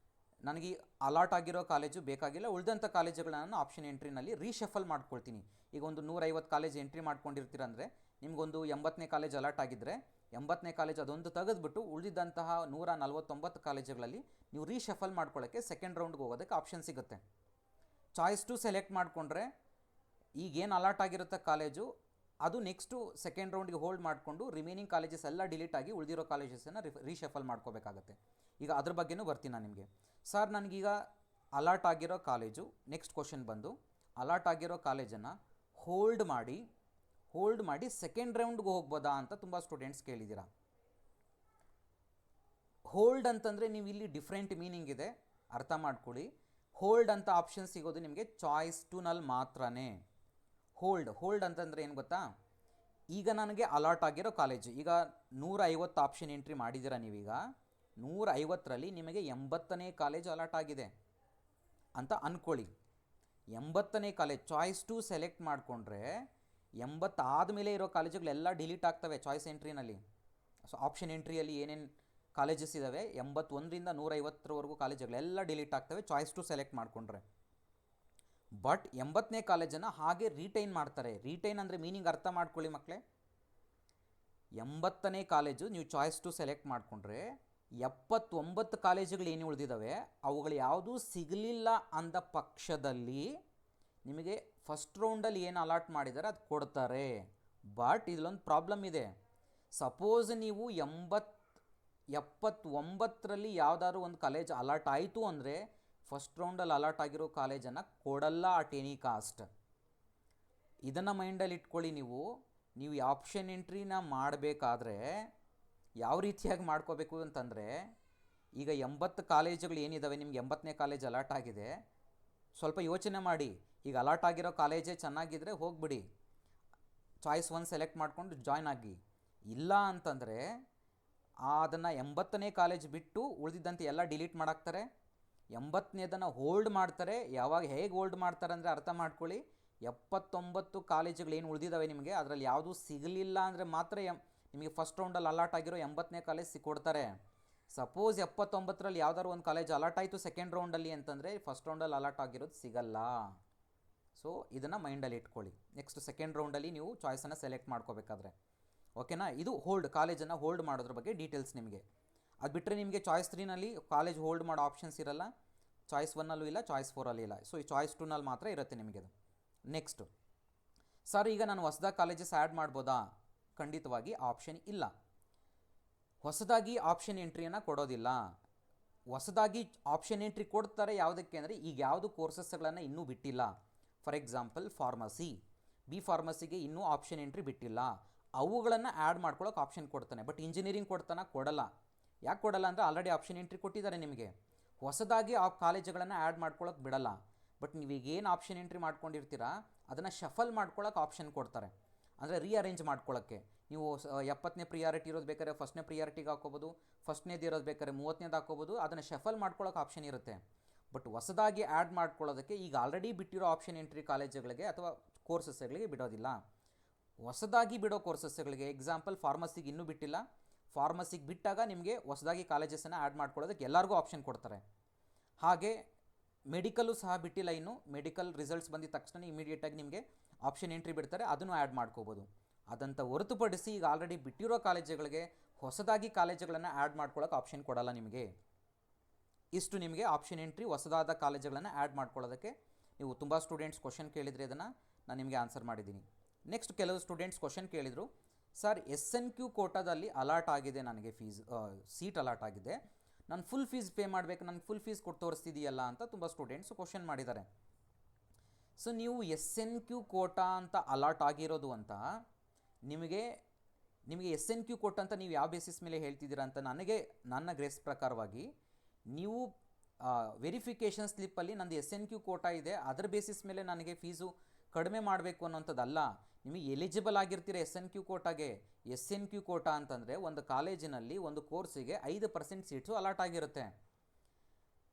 ನನಗೆ ಅಲಾಟ್ ಆಗಿರೋ ಕಾಲೇಜು ಬೇಕಾಗಿಲ್ಲ, ಉಳಿದಂಥ ಕಾಲೇಜುಗಳನ್ನು ಆಪ್ಷನ್ ಎಂಟ್ರಿನಲ್ಲಿ ರೀಶಫಲ್ ಮಾಡ್ಕೊಳ್ತೀನಿ. ಈಗ ಒಂದು 150 ಕಾಲೇಜ್ ಎಂಟ್ರಿ ಮಾಡ್ಕೊಂಡಿರ್ತೀರ ಅಂದರೆ ನಿಮಗೊಂದು 80ನೇ ಕಾಲೇಜ್ ಅಲಾಟ್ ಆಗಿದ್ದರೆ 80ನೇ ಕಾಲೇಜ್ ಅದೊಂದು ತೆಗೆದುಬಿಟ್ಟು ಉಳಿದಿದ್ದಂತಹ 149 ಕಾಲೇಜುಗಳಲ್ಲಿ ನೀವು ರೀಶಫಲ್ ಮಾಡ್ಕೊಳ್ಳೋಕ್ಕೆ ಸೆಕೆಂಡ್ ರೌಂಡ್ಗೆ ಹೋಗೋದಕ್ಕೆ ಆಪ್ಷನ್ ಸಿಗುತ್ತೆ. ಚಾಯ್ಸ್ 2 ಸೆಲೆಕ್ಟ್ ಮಾಡಿಕೊಂಡ್ರೆ ಈಗೇನು ಅಲಾಟ್ ಆಗಿರುತ್ತೆ ಕಾಲೇಜು ಅದು ನೆಕ್ಸ್ಟು ಸೆಕೆಂಡ್ ರೌಂಡ್ಗೆ ಹೋಲ್ಡ್ ಮಾಡಿಕೊಂಡು ರಿಮೈನಿಂಗ್ ಕಾಲೇಜಸ್ ಎಲ್ಲ ಡಿಲೀಟ್ ಆಗಿ ಉಳಿದಿರೋ ಕಾಲೇಜಸನ್ನು ರೀಶಫಲ್ ಮಾಡ್ಕೋಬೇಕಾಗತ್ತೆ. ಈಗ ಅದ್ರ ಬಗ್ಗೆನೂ ಬರ್ತೀನಿ ನಾನು ನಿಮಗೆ. ಸರ್ ನನಗೀಗ ಅಲಾಟ್ ಆಗಿರೋ ಕಾಲೇಜು, ನೆಕ್ಸ್ಟ್ ಕ್ವಶನ್ ಬಂದು ಅಲಾಟ್ ಆಗಿರೋ ಕಾಲೇಜನ್ನು ಹೋಲ್ಡ್ ಮಾಡಿ ಸೆಕೆಂಡ್ ರೌಂಡ್ಗೆ ಹೋಗ್ಬೋದಾ ಅಂತ ತುಂಬ ಸ್ಟೂಡೆಂಟ್ಸ್ ಕೇಳಿದ್ದೀರಾ. ಹೋಲ್ಡ್ ಅಂತಂದರೆ ನೀವು ಇಲ್ಲಿ ಡಿಫ್ರೆಂಟ್ ಮೀನಿಂಗ್ ಇದೆ, ಅರ್ಥ ಮಾಡ್ಕೊಳ್ಳಿ. ಹೋಲ್ಡ್ ಅಂತ ಆಪ್ಷನ್ ಸಿಗೋದು ನಿಮಗೆ ಚಾಯ್ಸ್ 2ನಲ್ಲಿ ಮಾತ್ರನೇ. ಹೋಲ್ಡ್ ಅಂತಂದರೆ ಏನು ಗೊತ್ತಾ, ಈಗ ನನಗೆ ಅಲಾಟ್ ಆಗಿರೋ ಕಾಲೇಜು, ಈಗ 150 ಆಪ್ಷನ್ ಎಂಟ್ರಿ ಮಾಡಿದ್ದೀರಾ ನೀವೀಗ, 150ರಲ್ಲಿ ನಿಮಗೆ 80ನೇ ಕಾಲೇಜ್ ಅಲಾಟ್ ಆಗಿದೆ ಅಂತ ಅಂದ್ಕೊಳ್ಳಿ. 80ನೇ ಕಾಲೇಜ್ ಚಾಯ್ಸ್ 2 ಸೆಲೆಕ್ಟ್ ಮಾಡಿಕೊಂಡ್ರೆ 80 ಆದಮೇಲೆ ಇರೋ ಕಾಲೇಜುಗಳೆಲ್ಲ ಡಿಲೀಟ್ ಆಗ್ತವೆ ಚಾಯ್ಸ್ ಎಂಟ್ರಿನಲ್ಲಿ. ಸೊ ಆಪ್ಷನ್ ಎಂಟ್ರಿಯಲ್ಲಿ ಏನೇನು ಕಾಲೇಜಸ್ ಇದ್ದಾವೆ 81ರಿಂದ 150ರವರೆಗೂ ಕಾಲೇಜುಗಳೆಲ್ಲ ಡಿಲೀಟ್ ಆಗ್ತವೆ ಚಾಯ್ಸ್ 2 ಸೆಲೆಕ್ಟ್ ಮಾಡಿಕೊಂಡ್ರೆ. ಬಟ್ 80ನೇ ಕಾಲೇಜನ್ನು ಹಾಗೆ ರೀಟೈನ್ ಮಾಡ್ತಾರೆ. ರೀಟೈನ್ ಅಂದರೆ ಮೀನಿಂಗ್ ಅರ್ಥ ಮಾಡ್ಕೊಳ್ಳಿ ಮಕ್ಕಳೇ. 80ನೇ ಕಾಲೇಜು ನೀವು ಚಾಯ್ಸ್ 2 ಸೆಲೆಕ್ಟ್ ಮಾಡಿಕೊಂಡ್ರೆ 79 ಕಾಲೇಜುಗಳು ಏನು ಉಳಿದಿದ್ದಾವೆ ಅವುಗಳು ಯಾವುದೂ ಸಿಗಲಿಲ್ಲ ಅಂದ ಪಕ್ಷದಲ್ಲಿ ನಿಮಗೆ ಫಸ್ಟ್ ರೌಂಡಲ್ಲಿ ಏನು ಅಲಾಟ್ ಮಾಡಿದ್ದಾರೆ ಅದು ಕೊಡ್ತಾರೆ. ಬಟ್ ಇದರಲ್ಲೊಂದು ಪ್ರಾಬ್ಲಮ್ ಇದೆ. ಸಪೋಸ್ ನೀವು 79ರಲ್ಲಿ ಯಾವುದಾದ್ರು ಒಂದು ಕಾಲೇಜ್ ಅಲಾಟ್ ಆಯಿತು ಅಂದರೆ ಫಸ್ಟ್ ರೌಂಡಲ್ಲಿ ಅಲಾಟ್ ಆಗಿರೋ ಕಾಲೇಜನ್ನು ಕೊಡಲ್ಲ ಅಟ್ ಎನಿ ಕಾಸ್ಟ್. ಇದನ್ನು ಮೈಂಡಲ್ಲಿ ಇಟ್ಕೊಳ್ಳಿ. ನೀವು ಆಪ್ಷನ್ ಎಂಟ್ರಿನ ಮಾಡಬೇಕಾದ್ರೆ ಯಾವ ರೀತಿಯಾಗಿ ಮಾಡ್ಕೋಬೇಕು ಅಂತಂದರೆ, ಈಗ 80 ಕಾಲೇಜುಗಳು ಏನಿದ್ದಾವೆ, ನಿಮ್ಗೆ 80ನೇ ಕಾಲೇಜ್ ಅಲಾಟ್ ಆಗಿದೆ, ಸ್ವಲ್ಪ ಯೋಚನೆ ಮಾಡಿ. ಈಗ ಅಲಾಟ್ ಆಗಿರೋ ಕಾಲೇಜೇ ಚೆನ್ನಾಗಿದ್ದರೆ ಹೋಗಿಬಿಡಿ, ಚಾಯ್ಸ್ 1 ಸೆಲೆಕ್ಟ್ ಮಾಡಿಕೊಂಡು ಜಾಯ್ನ್ ಆಗಿ. ಇಲ್ಲ ಅಂತಂದರೆ ಅದನ್ನು 80ನೇ ಕಾಲೇಜ್ ಬಿಟ್ಟು ಉಳಿದಿದ್ದಂತೆ ಎಲ್ಲ ಡಿಲೀಟ್ ಮಾಡಾಕ್ತಾರೆ, 80ನೇದನ್ನು ಹೋಲ್ಡ್ ಮಾಡ್ತಾರೆ. ಯಾವಾಗ ಹೇಗೆ ಹೋಲ್ಡ್ ಮಾಡ್ತಾರೆ ಅಂದರೆ ಅರ್ಥ ಮಾಡ್ಕೊಳ್ಳಿ, 79 ಕಾಲೇಜುಗಳೇನು ಉಳಿದಿದ್ದಾವೆ ನಿಮಗೆ, ಅದರಲ್ಲಿ ಯಾವುದೂ ಸಿಗಲಿಲ್ಲ ಅಂದರೆ ಮಾತ್ರ ನಿಮಗೆ ಫಸ್ಟ್ ರೌಂಡಲ್ಲಿ ಅಲಾಟ್ ಆಗಿರೋ 80ನೇ ಕಾಲೇಜ್ ಕೊಡ್ತಾರೆ. ಸಪೋಸ್ 79ರಲ್ಲಿ ಯಾವ್ದಾದ್ರು ಒಂದು ಕಾಲೇಜ್ ಅಲಾಟ್ ಆಯಿತು ಸೆಕೆಂಡ್ ರೌಂಡಲ್ಲಿ ಅಂತಂದರೆ ಫಸ್ಟ್ ರೌಂಡಲ್ಲಿ ಅಲಾಟ್ ಆಗಿರೋದು ಸಿಗಲ್ಲ. ಸೊ ಇದನ್ನು ಮೈಂಡಲ್ಲಿ ಇಟ್ಕೊಳ್ಳಿ. ನೆಕ್ಸ್ಟ್ ಸೆಕೆಂಡ್ ರೌಂಡಲ್ಲಿ ನೀವು ಚಾಯ್ಸನ್ನು ಸೆಲೆಕ್ಟ್ ಮಾಡ್ಕೋಬೇಕಾದ್ರೆ, ಓಕೆನಾ. ಇದು ಕಾಲೇಜನ್ನು ಹೋಲ್ಡ್ ಮಾಡೋದ್ರ ಬಗ್ಗೆ ಡೀಟೇಲ್ಸ್ ನಿಮಗೆ. ಅದು ಬಿಟ್ಟರೆ ನಿಮಗೆ ಚಾಯ್ಸ್ 3ನಲ್ಲಿ ಕಾಲೇಜ್ ಹೋಲ್ಡ್ ಮಾಡೋ ಆಪ್ಷನ್ಸ್ ಇರಲ್ಲ, ಚಾಯ್ಸ್ 1ನಲ್ಲೂ ಇಲ್ಲ, ಚಾಯ್ಸ್ 4ಅಲ್ಲಿ ಇಲ್ಲ. ಸೊ ಈ ಚಾಯ್ಸ್ 2ನಲ್ಲಿ ಮಾತ್ರ ಇರುತ್ತೆ ನಿಮಗೆ ಅದು. ನೆಕ್ಸ್ಟು, ಸರ್ ಈಗ ನಾನು ಹೊಸದಾಗಿ ಕಾಲೇಜಸ್ ಆ್ಯಡ್ ಮಾಡ್ಬೋದಾ? ಖಂಡಿತವಾಗಿ ಆಪ್ಷನ್ ಇಲ್ಲ. ಹೊಸದಾಗಿ ಆಪ್ಷನ್ ಎಂಟ್ರಿಯನ್ನು ಕೊಡೋದಿಲ್ಲ. ಹೊಸದಾಗಿ ಆಪ್ಷನ್ ಎಂಟ್ರಿ ಕೊಡ್ತಾರೆ ಯಾವುದಕ್ಕೆ ಅಂದರೆ, ಈಗ ಯಾವುದು ಕೋರ್ಸಸ್ಗಳನ್ನು ಇನ್ನೂ ಬಿಟ್ಟಿಲ್ಲ. ಫಾರ್ ಎಕ್ಸಾಂಪಲ್ ಫಾರ್ಮಸಿ, ಬಿ ಫಾರ್ಮಸಿಗೆ ಇನ್ನೂ ಆಪ್ಷನ್ ಎಂಟ್ರಿ ಬಿಟ್ಟಿಲ್ಲ, ಅವುಗಳನ್ನು ಆ್ಯಡ್ ಮಾಡ್ಕೊಳ್ಳೋಕೆ ಆಪ್ಷನ್ ಕೊಡ್ತಾನೆ. ಬಟ್ ಇಂಜಿನಿಯರಿಂಗ್ ಕೊಡಲ್ಲ. ಯಾಕೆ ಕೊಡಲ್ಲ ಅಂದರೆ ಆಲ್ರೆಡಿ ಆಪ್ಷನ್ ಎಂಟ್ರಿ ಕೊಟ್ಟಿದ್ದಾರೆ ನಿಮಗೆ. ಹೊಸದಾಗಿ ಆ ಕಾಲೇಜುಗಳನ್ನು ಆ್ಯಡ್ ಮಾಡ್ಕೊಳ್ಳೋಕೆ ಬಿಡಲ್ಲ. ಬಟ್ ನೀವೀಗ ಏನು ಆಪ್ಷನ್ ಎಂಟ್ರಿ ಮಾಡ್ಕೊಂಡಿರ್ತೀರಾ ಅದನ್ನು ಶಫಲ್ ಮಾಡ್ಕೊಳ್ಳೋಕೆ ಆಪ್ಷನ್ ಕೊಡ್ತಾರೆ, ಅಂದರೆ ರೀಅರೇಂಜ್ ಮಾಡ್ಕೊಳ್ಳೋಕ್ಕೆ. ನೀವು 70ನೇ ಪ್ರಿಯಾರಿಟಿ ಇರೋದು ಬೇಕಾದ್ರೆ ಫಸ್ಟ್ನೇ ಪ್ರಿಯಾರಿಟಿಗೆ ಹಾಕೋಬೋದು, ಫಸ್ಟ್ನೇದು ಇರೋದು ಬೇಕಾದ್ರೆ 30ನೇದು ಹಾಕೋಬೋದು. ಅದನ್ನು ಶಫಲ್ ಮಾಡ್ಕೊಳ್ಳೋಕೆ ಆಪ್ಷನ್ ಇರುತ್ತೆ. ಬಟ್ ಹೊಸದಾಗಿ ಆ್ಯಡ್ ಮಾಡ್ಕೊಳ್ಳೋದಕ್ಕೆ ಈಗ ಆಲ್ರೆಡಿ ಬಿಟ್ಟಿರೋ ಆಪ್ಷನ್ ಎಂಟ್ರಿ ಕಾಲೇಜುಗಳಿಗೆ ಅಥವಾ ಕೋರ್ಸಸ್ಗಳಿಗೆ ಬಿಡೋದಿಲ್ಲ. ಹೊಸದಾಗಿ ಬಿಡೋ ಕೋರ್ಸಸ್ಗಳಿಗೆ, ಎಕ್ಸಾಂಪಲ್ ಫಾರ್ಮಸಿಗೆ ಇನ್ನೂ ಬಿಟ್ಟಿಲ್ಲ, ಫಾರ್ಮಸಿಗೆ ಬಿಟ್ಟಾಗ ನಿಮಗೆ ಹೊಸದಾಗಿ ಕಾಲೇಜಸನ್ನು ಆ್ಯಡ್ ಮಾಡ್ಕೊಳ್ಳೋದಕ್ಕೆ ಎಲ್ಲರಿಗೂ ಆಪ್ಷನ್ ಕೊಡ್ತಾರೆ. ಹಾಗೆ ಮೆಡಿಕಲ್ಲು ಸಹ ಬಿಟ್ಟಿಲ್ಲ ಇನ್ನು, ಮೆಡಿಕಲ್ ರಿಸಲ್ಟ್ಸ್ ಬಂದಿದ ತಕ್ಷಣ ಇಮಿಡಿಯೇಟಾಗಿ ನಿಮಗೆ ಆಪ್ಷನ್ ಎಂಟ್ರಿ ಬಿಡ್ತಾರೆ, ಅದನ್ನು ಆ್ಯಡ್ ಮಾಡ್ಕೋಬೋದು. ಅದಂತ ಹೊರತುಪಡಿಸಿ ಈಗ ಆಲ್ರೆಡಿ ಬಿಟ್ಟಿರೋ ಕಾಲೇಜುಗಳಿಗೆ ಹೊಸದಾಗಿ ಕಾಲೇಜುಗಳನ್ನು ಆ್ಯಡ್ ಮಾಡ್ಕೊಳ್ಳೋಕೆ ಆಪ್ಷನ್ ಕೊಡಲ್ಲ ನಿಮಗೆ. ಇಷ್ಟು ನಿಮಗೆ ಆಪ್ಷನ್ ಎಂಟ್ರಿ ಹೊಸದಾದ ಕಾಲೇಜುಗಳನ್ನು ಆ್ಯಡ್ ಮಾಡ್ಕೊಳ್ಳೋದಕ್ಕೆ. ನೀವು ತುಂಬ ಸ್ಟೂಡೆಂಟ್ಸ್ ಕ್ವಶನ್ ಕೇಳಿದರೆ ಇದನ್ನು ನಾನು ನಿಮಗೆ ಆನ್ಸರ್ ಮಾಡಿದ್ದೀನಿ. ನೆಕ್ಸ್ಟ್ ಕೆಲವು ಸ್ಟೂಡೆಂಟ್ಸ್ ಕ್ವಶನ್ ಕೇಳಿದರು, ಸರ್ SNQ ಕೋಟಾದಲ್ಲಿ ಅಲಾಟ್ ಆಗಿದೆ, ನನಗೆ ಸೀಟ್ ಅಲಾಟ್ ಆಗಿದೆ, ನಾನು ಫುಲ್ ಫೀಸ್ ಪೇ ಮಾಡಬೇಕು, ನನಗೆ ಫುಲ್ ಫೀಸ್ ಕೊಟ್ಟು ತೋರಿಸ್ತಿದೆಯಲ್ಲ ಅಂತ ತುಂಬ ಸ್ಟೂಡೆಂಟ್ಸು ಕ್ವಶನ್ ಮಾಡಿದ್ದಾರೆ. ಸೊ ನೀವು SNQ ಕೋಟಾ ಅಂತ ಅಲಾಟ್ ಆಗಿರೋದು ಅಂತ ನಿಮಗೆ SNQ ಕೋಟಾ ಅಂತ ನೀವು ಯಾವ ಬೇಸಿಸ್ ಮೇಲೆ ಹೇಳ್ತಿದ್ದೀರಾ ಅಂತ ನನ್ನ ಗ್ರೇಸ್ ಪ್ರಕಾರವಾಗಿ ನೀವು ವೆರಿಫಿಕೇಷನ್ ಸ್ಲಿಪ್ಪಲ್ಲಿ ನಂದು SNQ ಕೋಟಾ ಇದೆ, ಅದರ ಬೇಸಿಸ್ ಮೇಲೆ ನನಗೆ ಫೀಸು ಕಡಿಮೆ ಮಾಡಬೇಕು ಅನ್ನೋಂಥದ್ದಲ್ಲ. ನಿಮಗೆ ಎಲಿಜಿಬಲ್ ಆಗಿರ್ತೀರ SNQ ಕೋಟಾಗೆ. SNQ ಕೋಟಾ ಅಂತಂದರೆ ಒಂದು ಕಾಲೇಜಿನಲ್ಲಿ ಒಂದು ಕೋರ್ಸಿಗೆ 5% ಸೀಟ್ಸು ಅಲಾಟ್ ಆಗಿರುತ್ತೆ.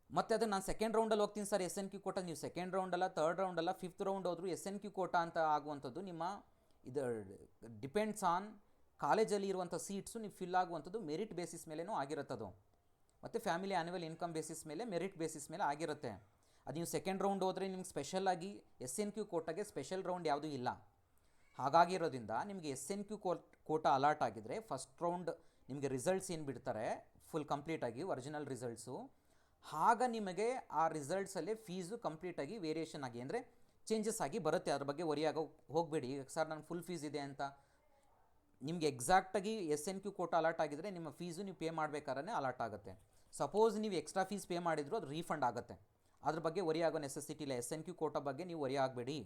ಮತ್ತು ಅದನ್ನು ನಾನು ಸೆಕೆಂಡ್ ರೌಂಡಲ್ಲಿ ಹೋಗ್ತೀನಿ ಸರ್ SNQ ಕೋಟಾ, ನೀವು ಸೆಕೆಂಡ್ ರೌಂಡಲ್ಲ, ಥರ್ಡ್ ರೌಂಡಲ್ಲ, 5th ರೌಂಡ್ ಹೋದರೂ SNQ ಕೋಟಾ ಅಂತ ಆಗುವಂಥದ್ದು ನಿಮ್ಮ ಇದು ಡಿಪೆಂಡ್ಸ್ ಆನ್ ಕಾಲೇಜಲ್ಲಿ ಇರುವಂಥ ಸೀಟ್ಸು ನೀವು ಫಿಲ್ ಆಗುವಂಥದ್ದು ಮೆರಿಟ್ ಬೇಸಿಸ್ ಮೇಲೇನೂ ಆಗಿರುತ್ತದು. ಮತ್ತು ಫ್ಯಾಮಿಲಿ ಆ್ಯನ್ಯುವಲ್ ಇನ್ಕಮ್ ಬೇಸಿಸ್ ಮೇಲೆ, ಮೆರಿಟ್ ಬೇಸಿಸ್ ಮೇಲೆ ಆಗಿರುತ್ತೆ. ಅದು ನೀವು ಸೆಕೆಂಡ್ ರೌಂಡ್ ಹೋದರೆ ನಿಮ್ಗೆ ಸ್ಪೆಷಲಾಗಿ SNQ ಕೋಟಾಗೆ ಸ್ಪೆಷಲ್ ರೌಂಡ್ ಯಾವುದೂ ಇಲ್ಲ. ಹಾಗಾಗಿರೋದ್ರಿಂದ ನಿಮಗೆ SNQ ಕೋಟಾ ಅಲಾಟ್ ಆಗಿದ್ದರೆ ಫಸ್ಟ್ ರೌಂಡ್ ನಿಮಗೆ ರಿಸಲ್ಟ್ಸ್ ಏನು ಬಿಡ್ತಾರೆ ಫುಲ್ ಕಂಪ್ಲೀಟಾಗಿ ಒರಿಜಿನಲ್ ರಿಸಲ್ಟ್ಸು, ಆಗ ನಿಮಗೆ ಆ ರಿಸಲ್ಟ್ಸಲ್ಲೇ ಫೀಸು ಕಂಪ್ಲೀಟಾಗಿ ವೇರಿಯೇಷನ್ ಆಗಿ ಅಂದರೆ ಚೇಂಜಸ್ ಆಗಿ ಬರುತ್ತೆ. ಅದ್ರ ಬಗ್ಗೆ ವರಿಯಾಗ ಹೋಗಬೇಡಿ. ಈಗ ಸರ್ ನಾನು ಫುಲ್ ಫೀಸ್ ಇದೆ ಅಂತ, ನಿಮಗೆ ಎಕ್ಸಾಕ್ಟಾಗಿ SNQ ಕೋಟಾ ಅಲಾಟ್ ಆಗಿದ್ದರೆ ನಿಮ್ಮ ಫೀಸು ನೀವು ಪೇ ಮಾಡಬೇಕಾದ್ರೆ ಅಲಾಟ್ ಆಗುತ್ತೆ. ಸಪೋಸ್ ನೀವು ಎಕ್ಸ್ಟ್ರಾ ಫೀಸ್ ಪೇ ಮಾಡಿದ್ರು ಅದು ರೀಫಂಡ್ ಆಗುತ್ತೆ. ಅದ್ರ ಬಗ್ಗೆ ವರಿ ಆಗೋ ನೆಸೆಸಿಟಿ ಇಲ್ಲ. SNQ ಕೋಟಾ ಬಗ್ಗೆ ನೀವು ವರಿ ಆಗಬೇಡಿ.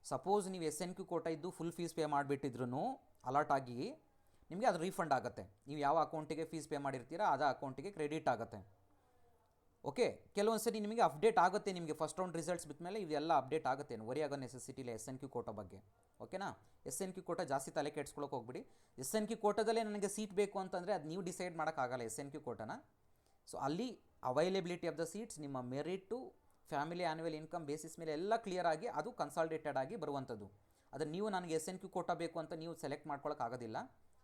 ಸಪೋಸ್ ನೀವು SNQ ಕೋಟಾ ಇದ್ದು ಫುಲ್ ಫೀಸ್ ಪೇ ಮಾಡಿಬಿಟ್ಟಿದ್ರು ಅಲಾಟ್ ಆಗಿ ನಿಮಗೆ ಅದು ರೀಫಂಡ್ ಆಗುತ್ತೆ. ನೀವು ಯಾವ ಅಕೌಂಟಿಗೆ ಫೀಸ್ ಪೇ ಮಾಡಿರ್ತೀರ ಅದು ಅಕೌಂಟಿಗೆ ಕ್ರೆಡಿಟ್ ಆಗುತ್ತೆ. ಓಕೆ, ಕೆಲವೊಂದು ಸರಿ ನಿಮಗೆ ಅಪ್ಡೇಟ್ ಆಗುತ್ತೆ, ನಿಮಗೆ ಫಸ್ಟ್ ರೌಂಡ್ ರಿಸಲ್ಟ್ಸ್ ಬಿಟ್ಟಮೇಲೆ ಇವೆಲ್ಲ ಅಪ್ಡೇಟ್ ಆಗುತ್ತೆ. ವರಿ ಆಗೋ ನೆಸೆಸಿಟಿ ಇಲ್ಲ SNQ ಕೋಟಾ ಬಗ್ಗೆ. ಓಕೆನಾ, SNQ ಕೋಟಾ ಜಾಸ್ತಿ ತಲೆ ಕೆಡ್ಸ್ಕೊಳ್ಳೋಕೆ ಹೋಗ್ಬಿಡಿ. SNQ ಕೋಟಾದಲ್ಲೇ ನನಗೆ ಸೀಟ್ ಬೇಕು ಅಂತಂದರೆ ಅದು ನೀವು ಡಿಸೈಡ್ ಮಾಡೋಕ್ಕಾಗಲ್ಲ SNQ ಕೋಟಾನ. ಸೊ ಅಲ್ಲಿ ಅವೈಲೇಬಿಲಿಟಿ ಆಫ್ ದ ಸೀಟ್ಸ್ ನಿಮ್ಮ merit, family annual income basis ಮೇಲೆ ಎಲ್ಲ ಕ್ಲಿಯರ್ ಆಗಿ ಅದು ಕನ್ಸಾಲ್ಟೇಟೆಡ್ ಆಗಿ ಬರುವಂಥದ್ದು. ಅದನ್ನು ನೀವು ನನಗೆ SNQ ಕೋಟಾ ಬೇಕು ಅಂತ ನೀವು ಸೆಲೆಕ್ಟ್ ಮಾಡ್ಕೊಳ್ಳೋಕ್ಕಾಗೋದಿಲ್ಲ.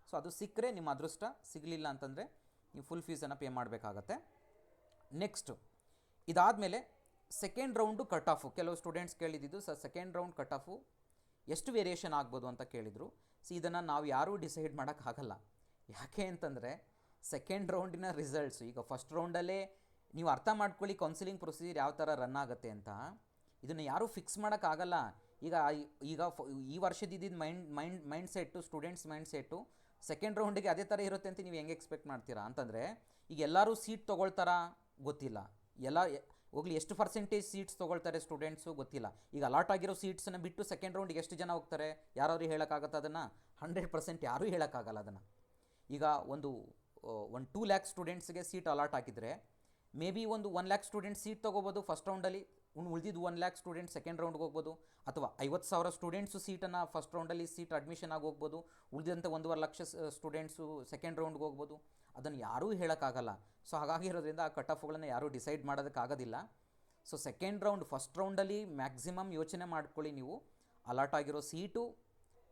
ಸೊ ಅದು ಸಿಕ್ಕರೆ ನಿಮ್ಮ ಅದೃಷ್ಟ, ಸಿಗಲಿಲ್ಲ ಅಂತಂದರೆ ನೀವು ಫುಲ್ ಫೀಸನ್ನು ಪೇ ಮಾಡಬೇಕಾಗತ್ತೆ. ನೆಕ್ಸ್ಟು ಇದಾದಮೇಲೆ ಸೆಕೆಂಡ್ ರೌಂಡು ಕಟ್ ಆಫು. ಕೆಲವು ಸ್ಟೂಡೆಂಟ್ಸ್ ಕೇಳಿದ್ದು sir second round cut off ಎಷ್ಟು ವೇರಿಯೇಷನ್ ಆಗ್ಬೋದು ಅಂತ ಕೇಳಿದರು. ಸೊ ಇದನ್ನು ನಾವು ಯಾರೂ ಡಿಸೈಡ್ ಮಾಡೋಕ್ಕಾಗಲ್ಲ. ಯಾಕೆ ಅಂತಂದರೆ ಸೆಕೆಂಡ್ ರೌಂಡಿನ ರಿಸಲ್ಟ್ಸು ಈಗ ಫಸ್ಟ್ ರೌಂಡಲ್ಲೇ ನೀವು ಅರ್ಥ ಮಾಡ್ಕೊಳ್ಳಿ ಕೌನ್ಸಿಲಿಂಗ್ ಪ್ರೊಸೀಜರ್ ಯಾವ ಥರ ರನ್ ಆಗುತ್ತೆ ಅಂತ. ಇದನ್ನು ಯಾರೂ ಫಿಕ್ಸ್ ಮಾಡೋಕ್ಕಾಗಲ್ಲ. ಈಗ ಈ ವರ್ಷದಿದ್ದ mindset, students mindset second ರೌಂಡಿಗೆ ಅದೇ ಥರ ಇರುತ್ತೆ ಅಂತ ನೀವು ಹೆಂಗೆ ಎಕ್ಸ್ಪೆಕ್ಟ್ ಮಾಡ್ತೀರಾ ಅಂತಂದರೆ, ಈಗ ಎಲ್ಲರೂ ಸೀಟ್ ತೊಗೊಳ್ತಾರಾ ಗೊತ್ತಿಲ್ಲ, ಎಲ್ಲ ಹೋಗಲಿ ಎಷ್ಟು ಪರ್ಸೆಂಟೇಜ್ ಸೀಟ್ಸ್ ತೊಗೊಳ್ತಾರೆ ಸ್ಟೂಡೆಂಟ್ಸು ಗೊತ್ತಿಲ್ಲ. ಈಗ ಅಲಾಟ್ ಆಗಿರೋ ಸೀಟ್ಸನ್ನು ಬಿಟ್ಟು ಸೆಕೆಂಡ್ ರೌಂಡಿಗೆ ಎಷ್ಟು ಜನ ಹೋಗ್ತಾರೆ ಯಾರಾದ್ರೂ ಹೇಳೋಕ್ಕಾಗತ್ತೆ ಅದನ್ನು? 100% ಯಾರೂ ಹೇಳೋಕ್ಕಾಗಲ್ಲ ಅದನ್ನು. ಈಗ ಒಂದು 2 ಲ್ಯಾಕ್ ಸ್ಟೂಡೆಂಟ್ಸ್ಗೆ ಸೀಟ್ ಅಲಾಟ್ ಆಗಿದ್ದರೆ ಮೇ ಬಿ ಒಂದು 1 ಲ್ಯಾಕ್ ಸ್ಟೂಡೆಂಟ್ಸ್ ಸೀಟ್ ತೊಗೋಬೋದು ಫಸ್ಟ್ ರೌಂಡಲ್ಲಿ ಉಳಿದಿದ್ದು 1,00,000 ಸ್ಟೂಡೆಂಟ್ ಸೆಕೆಂಡ್ ರೌಂಡ್ಗೆ ಹೋಗ್ಬೋದು, ಅಥವಾ 50,000 ಸ್ಟೂಡೆಂಟ್ಸು ಸೀಟನ್ನು ಫಸ್ಟ್ ರೌಂಡಲ್ಲಿ ಸೀಟ್ ಅಡ್ಮಿಷನ್ ಆಗಿ ಹೋಗ್ಬೋದು, ಉಳಿದಂತೆ 1,50,000 ಸ್ಟೂಡೆಂಟ್ಸು ಸೆಕೆಂಡ್ ರೌಂಡ್ಗೆ ಹೋಗ್ಬೋದು. ಅದನ್ನು ಯಾರೂ ಹೇಳೋಕ್ಕಾಗಲ್ಲ. ಸೊ ಹಾಗಾಗಿರೋದ್ರಿಂದ ಆ ಕಟ್ ಆಫ್ಗಳನ್ನು ಯಾರೂ ಡಿಸೈಡ್ ಮಾಡೋದಕ್ಕಾಗೋದಿಲ್ಲ. ಸೊ ಸೆಕೆಂಡ್ ರೌಂಡ್, ಫಸ್ಟ್ ರೌಂಡಲ್ಲಿ ಮ್ಯಾಕ್ಸಿಮಮ್ ಯೋಚನೆ ಮಾಡ್ಕೊಳ್ಳಿ. ನೀವು ಅಲಾಟ್ ಆಗಿರೋ ಸೀಟು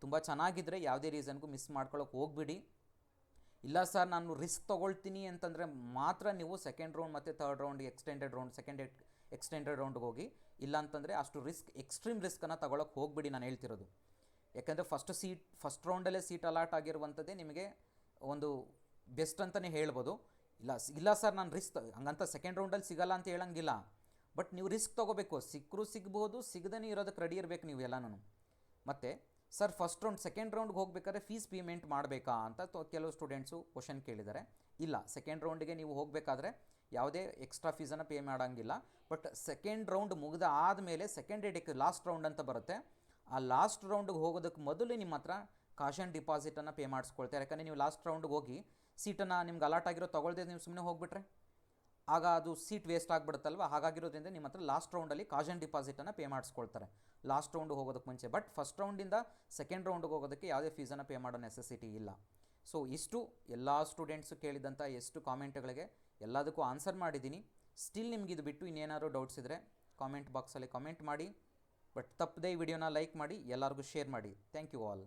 ತುಂಬ ಚೆನ್ನಾಗಿದ್ದರೆ ಯಾವುದೇ ರೀಸನ್ಗೂ ಮಿಸ್ ಮಾಡ್ಕೊಳ್ಳೋಕೆ ಹೋಗ್ಬಿಡಿ. ಇಲ್ಲ ಸರ್ ನಾನು ರಿಸ್ಕ್ ತೊಗೊಳ್ತೀನಿ ಅಂತಂದರೆ ಮಾತ್ರ ನೀವು ಸೆಕೆಂಡ್ ರೌಂಡ್ ಮತ್ತು ಥರ್ಡ್ ರೌಂಡ್ ಎಕ್ಸ್ಟೆಂಡೆಡ್ ರೌಂಡ್ಗೆ ಹೋಗಿ. ಇಲ್ಲ ಅಂತಂದರೆ ಅಷ್ಟು ಎಕ್ಸ್ಟ್ರೀಮ್ ರಿಸ್ಕನ್ನು ತೊಗೊಳಕ್ಕೆ ಹೋಗ್ಬಿಡಿ ನಾನು ಹೇಳ್ತಿರೋದು. ಯಾಕೆಂದರೆ ಫಸ್ಟ್ ರೌಂಡಲ್ಲೇ ಸೀಟ್ ಅಲಾಟ್ ಆಗಿರುವಂಥದ್ದೇ ನಿಮಗೆ ಒಂದು ಬೆಸ್ಟ್ ಅಂತಲೇ ಹೇಳ್ಬೋದು. ಇಲ್ಲ ಸರ್ ನಾನು ಹಂಗಂತ ಸೆಕೆಂಡ್ ರೌಂಡಲ್ಲಿ ಸಿಗಲ್ಲ ಅಂತ ಹೇಳಂಗಿಲ್ಲ. ಬಟ್ ನೀವು ರಿಸ್ಕ್ ತೊಗೋಬೇಕು. ಸಿಕ್ಕರೂ ಸಿಗ್ಬೋದು, ಸಿಗದೇ ಇರೋದಕ್ಕೆ ರೆಡಿ ಇರಬೇಕು ನೀವು ಎಲ್ಲನೂ. ಮತ್ತು ಸರ್ ಸೆಕೆಂಡ್ ರೌಂಡ್ಗೆ ಹೋಗಬೇಕಾದ್ರೆ ಫೀಸ್ ಪೇಮೆಂಟ್ ಮಾಡಬೇಕಾ ಅಂತ ಕೆಲವು ಸ್ಟೂಡೆಂಟ್ಸು ಕ್ವಶನ್ ಕೇಳಿದ್ದಾರೆ. ಇಲ್ಲ, ಸೆಕೆಂಡ್ ರೌಂಡಿಗೆ ನೀವು ಹೋಗಬೇಕಾದ್ರೆ ಯಾವುದೇ ಎಕ್ಸ್ಟ್ರಾ ಫೀಸನ್ನು ಪೇ ಮಾಡೋಂಗಿಲ್ಲ. ಬಟ್ ಸೆಕೆಂಡ್ ರೌಂಡ್ ಮುಗಿದ ಆದಮೇಲೆ ಸೆಕೆಂಡ್ ಎಡಿಕ್ ಲಾಸ್ಟ್ ರೌಂಡ್ ಅಂತ ಬರುತ್ತೆ. ಆ ಲಾಸ್ಟ್ ರೌಂಡ್ಗೆ ಹೋಗೋದಕ್ಕೆ ಮೊದಲು ನಿಮ್ಮ ಹತ್ರ ಕಾಶನ್ ಡಿಪಾಸಿಟನ್ನು ಪೇ ಮಾಡಿಸ್ಕೊಳ್ತಾರೆ. ಯಾಕಂದರೆ ನೀವು ಲಾಸ್ಟ್ ರೌಂಡ್ಗೆ ಹೋಗಿ ಸೀಟನ್ನು ನಿಮ್ಗೆ ಅಲಾಟ್ ಆಗಿರೋ ತೊಗೊಳ್ದೆ ನೀವು ಸುಮ್ಮನೆ ಹೋಗಿಬಿಟ್ರೆ ಆಗ ಅದು ಸೀಟ್ ವೇಸ್ಟ್ ಆಗಿಬಿಡುತ್ತಲ್ವ. ಹಾಗಾಗಿರೋದ್ರಿಂದ ನಿಮ್ಮ ಹತ್ರ ಲಾಸ್ಟ್ ರೌಂಡಲ್ಲಿ ಕಾಶನ್ ಡಿಪಾಸಿಟನ್ನು ಪೇ ಮಾಡಿಸ್ಕೊಳ್ತಾರೆ ಲಾಸ್ಟ್ ರೌಂಡ್ ಹೋಗೋದಕ್ಕೆ ಮುಂಚೆ. ಬಟ್ ಫಸ್ಟ್ ರೌಂಡಿಂದ ಸೆಕೆಂಡ್ ರೌಂಡ್ಗೆ ಹೋಗೋದಕ್ಕೆ ಯಾವುದೇ ಫೀಸನ್ನು ಪೇ ಮಾಡೋ ನೆಸೆಸಿಟಿ ಇಲ್ಲ. ಸೊ ಇಷ್ಟು ಎಲ್ಲ ಸ್ಟೂಡೆಂಟ್ಸು ಕೇಳಿದಂಥ ಎಷ್ಟು ಕಾಮೆಂಟ್ಗಳಿಗೆ ಎಲ್ಲದಕ್ಕೂ ಆನ್ಸರ್ ಮಾಡಿದ್ದೀನಿ. ಸ್ಟಿಲ್ ನಿಮ್ಗೆ ಇದು ಬಿಟ್ಟು ಇನ್ನೇನಾದ್ರು ಡೌಟ್ಸ್ ಇದ್ದರೆ ಕಾಮೆಂಟ್ ಬಾಕ್ಸಲ್ಲಿ ಕಾಮೆಂಟ್ ಮಾಡಿ. ಬಟ್ ತಪ್ಪದೇ ಈ ವಿಡಿಯೋನ ಲೈಕ್ ಮಾಡಿ, ಎಲ್ಲರಿಗೂ ಶೇರ್ ಮಾಡಿ. Thank you all.